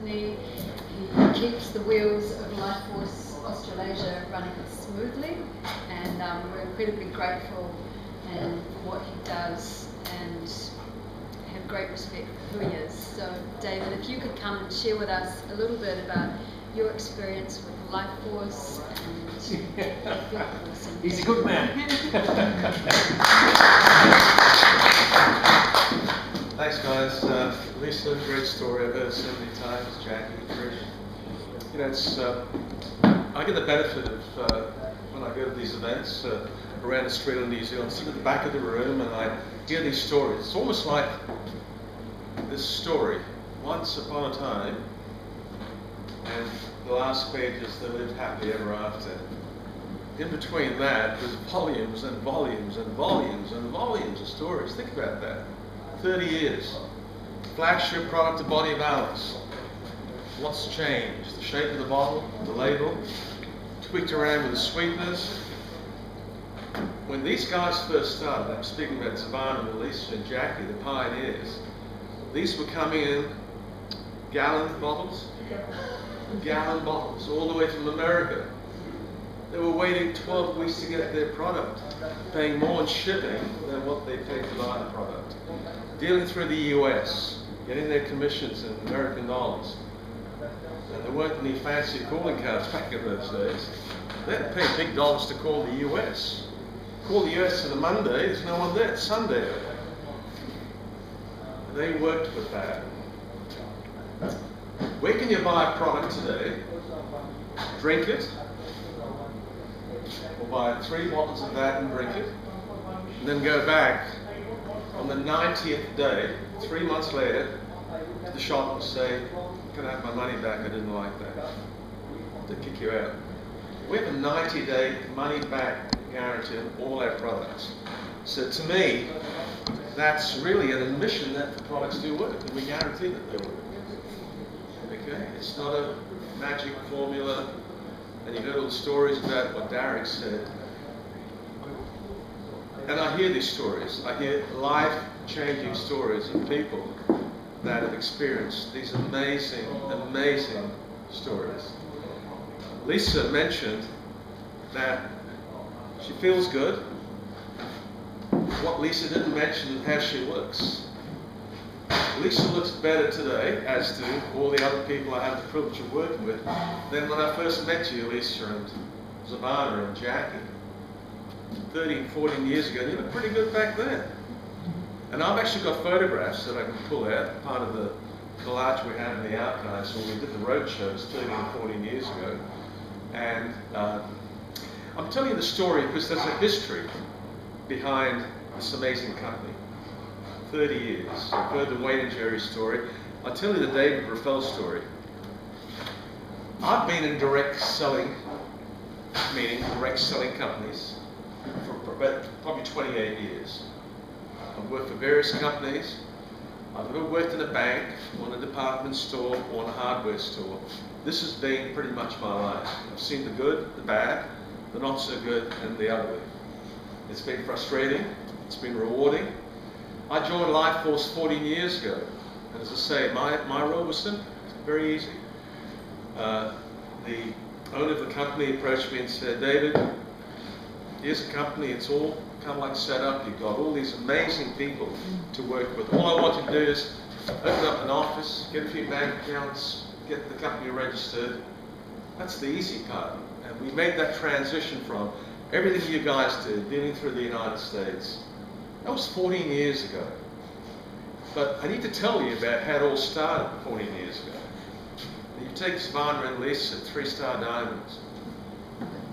Sydney. He keeps the wheels of Lifeforce Australasia running smoothly, and we're incredibly grateful for what he does and have great respect for who he is. So David, if you could come and share with us a little bit about your experience with Lifeforce and awesome. He's a good man. Thanks guys. Lisa, great story. I've heard it so many times. Jackie, Trish. You know, it's, I get the benefit of when I go to these events around Australia and New Zealand, sit at the back of the room and I hear these stories. It's almost like this story, once upon a time, and the last page is they lived happily ever after. In between that, there's volumes and volumes and volumes and volumes of stories. Think about that. 30 years. Flagship product of Body Balance. What's changed? The shape of the bottle, the label, tweaked around with the sweeteners. When these guys first started, I'm speaking about Savannah and Lisa and Jackie, the pioneers, these were coming in gallon bottles, all the way from America. They were waiting 12 weeks to get their product, paying more in shipping than what they paid to buy the product. Dealing through the US, getting their commissions in American dollars. And there weren't any fancy calling cards back in those days. They had to pay big dollars to call the US. Call the US on a Monday, there's no one there, it's Sunday. They worked with that. Where can you buy a product today, drink it, or buy 3 bottles of that and drink it, and then go back on the 90th day, 3 months later, to the shop and say, can I have my money back, I didn't like that. They kick you out. We have a 90-day money-back guarantee on all our products. So to me, that's really an admission that the products do work, and we guarantee that they work. Okay? It's not a magic formula, and you heard all the stories about what Derek said. And I hear these stories. I hear life-changing stories of people that have experienced these amazing, amazing stories. Lisa mentioned that she feels good. What Lisa didn't mention is how she looks. Lisa looks better today, as do all the other people I have the privilege of working with, than when I first met you, Lisa and Savannah and Jackie. 13, 14 years ago, you looked pretty good back then. And I've actually got photographs that I can pull out, part of the collage we have in the archives when we did the road shows 13 and 14 years ago. And I'm telling you the story because there's a history behind this amazing company. 30 years. You've heard the Wayne and Jerry story. I'll tell you the David Raphael story. I've been in direct selling, meaning direct selling companies, for about probably 28 years. I've worked for various companies. I've never worked in a bank, or in a department store, or in a hardware store. This has been pretty much my life. I've seen the good, the bad, the not so good, and the ugly. It's been frustrating. It's been rewarding. I joined Lifeforce 14 years ago. And as I say, my role was simple. It's very easy. The owner of the company approached me and said, David, here's a company, it's all kind of like set up. You've got all these amazing people to work with. All I want you to do is open up an office, get a few bank accounts, get the company registered. That's the easy part. And we made that transition from everything you guys did, dealing through the United States. That was 14 years ago. But I need to tell you about how it all started 14 years ago. You take Savannah and Lisa, 3-star diamonds.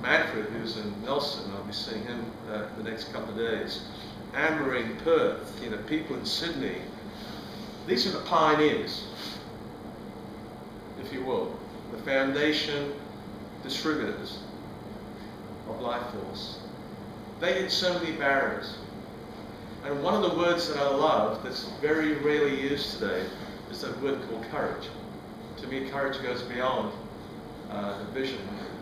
Manfred, who's in Nelson, I'll be seeing him the next couple of days. Anne-Marie in Perth, you know, people in Sydney. These are the pioneers, if you will, the foundation distributors of Lifeforce. They hit so many barriers. And one of the words that I love that's very rarely used today is that word called courage. To me, courage goes beyond vision.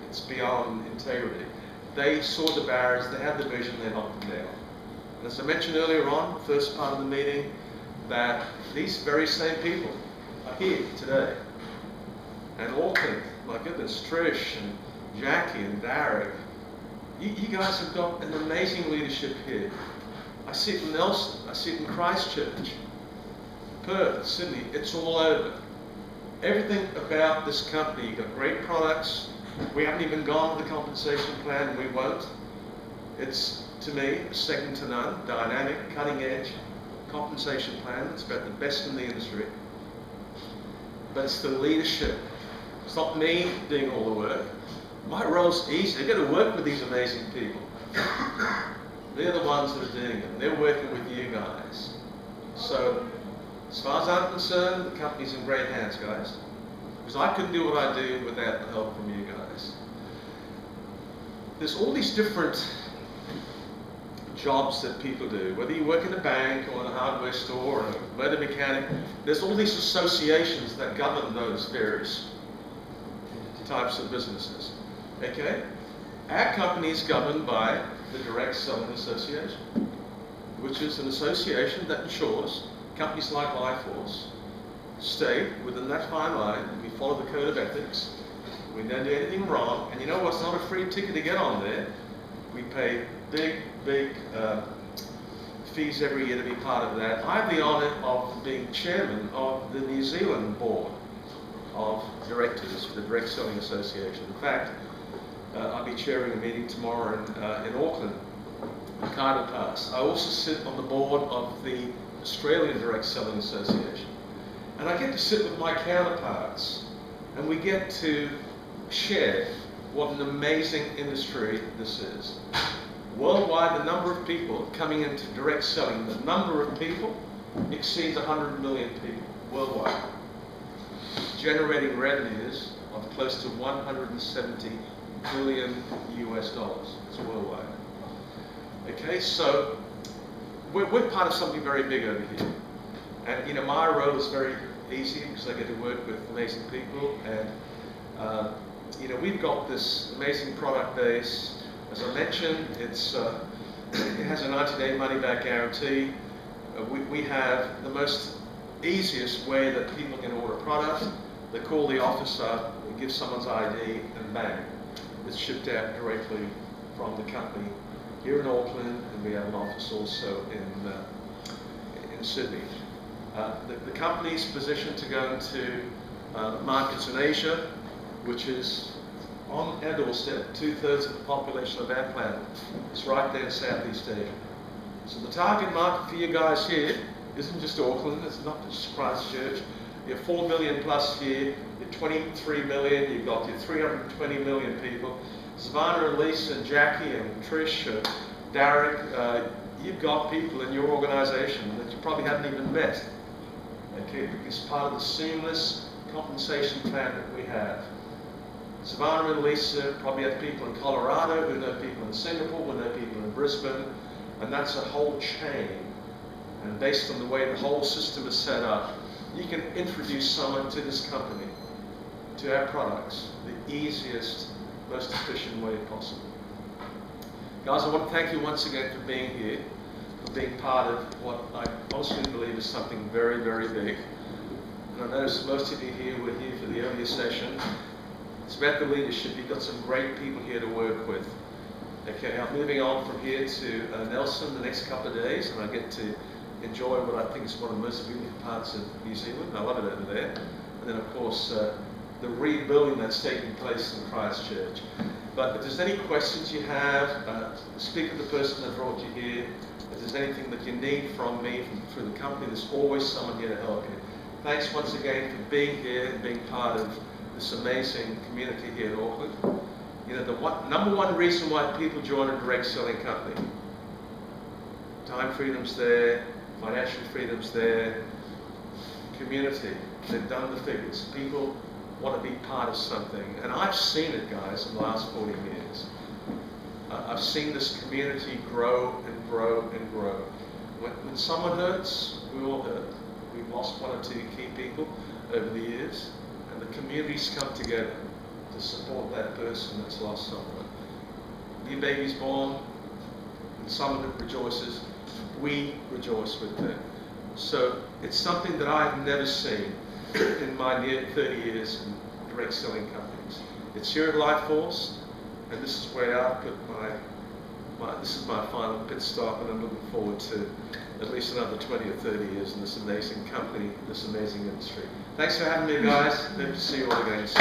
It's beyond integrity. They saw the barriers, they had the vision, they knocked them down. And as I mentioned earlier on, first part of the meeting, that these very same people are here today. And Auckland, my goodness, Trish and Jackie and Derek, you guys have got an amazing leadership here. I see it in Nelson, I see it in Christchurch, Perth, Sydney, it's all over. Everything about this company, you've got great products. We haven't even gone to the compensation plan, we won't. It's, to me, second to none, dynamic, cutting edge compensation plan. It's about the best in the industry. But it's the leadership. It's not me doing all the work. My role's easy. I get to work with these amazing people. They're the ones that are doing it. They're working with you guys. So, as far as I'm concerned, the company's in great hands, guys. Because I couldn't do what I do without the help from you guys. There's all these different jobs that people do, whether you work in a bank or in a hardware store or a motor mechanic. There's all these associations that govern those various types of businesses. Okay? Our company is governed by the Direct Selling Association, which is an association that ensures companies like Lifeforce stay within that fine line. We follow the code of ethics. We don't do anything wrong. And you know what's not a free ticket to get on there? We pay big fees every year to be part of that. I have the honour of being chairman of the New Zealand board of directors for the Direct Selling Association. In fact, I'll be chairing a meeting tomorrow in Auckland, in Carter Pass. I also sit on the board of the Australian Direct Selling Association. And I get to sit with my counterparts, and we get to share what an amazing industry this is. Worldwide, the number of people coming into direct selling, the number of people exceeds 100 million people worldwide, generating revenues of close to 170 billion US dollars. It's worldwide. Okay, so we're part of something very big over here. And you know, my role is very easy because I get to work with amazing people, and you know, we've got this amazing product base. As I mentioned, it has a 90-day money-back guarantee. We have the most easiest way that people can order product. They call the office up, they give someone's ID, and bang, it's shipped out directly from the company here in Auckland, and we have an office also in Sydney. The company's positioned to go into markets in Asia, which is on our doorstep. 2/3 of the population of our planet is right there in Southeast Asia. So the target market for you guys here isn't just Auckland, it's not just Christchurch. You're 4 million plus here, you're 23 million, you've got your 320 million people. Savannah and Lisa and Jackie and Trish and Derek, you've got people in your organization that you probably haven't even met. Okay, because part of the seamless compensation plan that we have. Savannah and Lisa probably have people in Colorado, who know people in Singapore, who know people in Brisbane, and that's a whole chain. And based on the way the whole system is set up, you can introduce someone to this company, to our products, the easiest, most efficient way possible. Guys, I want to thank you once again for being here, for being part of what I honestly believe is something very, very big. And I notice most of you here were here for the earlier session. It's about the leadership. You've got some great people here to work with. Okay, I'm moving on from here to Nelson the next couple of days, and I get to enjoy what I think is one of the most beautiful parts of New Zealand. I love it over there. And then, of course, the rebuilding that's taking place in Christchurch. But if there's any questions you have, speak to the person that brought you here. If there's anything that you need from me, through the company, there's always someone here to help you. Thanks once again for being here and being part of this amazing community here in Auckland. You know, the number one reason why people join a direct selling company: time freedom's there, financial freedom's there, community. They've done the figures. People want to be part of something. And I've seen it, guys, in the last 40 years. I've seen this community grow and grow and grow. When someone hurts, we all hurt. We've lost one or two key people over the years. And the communities come together to support that person that's lost someone. New baby's born, and someone that rejoices, we rejoice with them. So it's something that I've never seen. in my near 30 years in direct selling companies. It's here at Lifeforce, and this is where I put this is my final pit stop, and I'm looking forward to at least another 20 or 30 years in this amazing company, this amazing industry. Thanks for having me, guys. Hope to see you all again soon.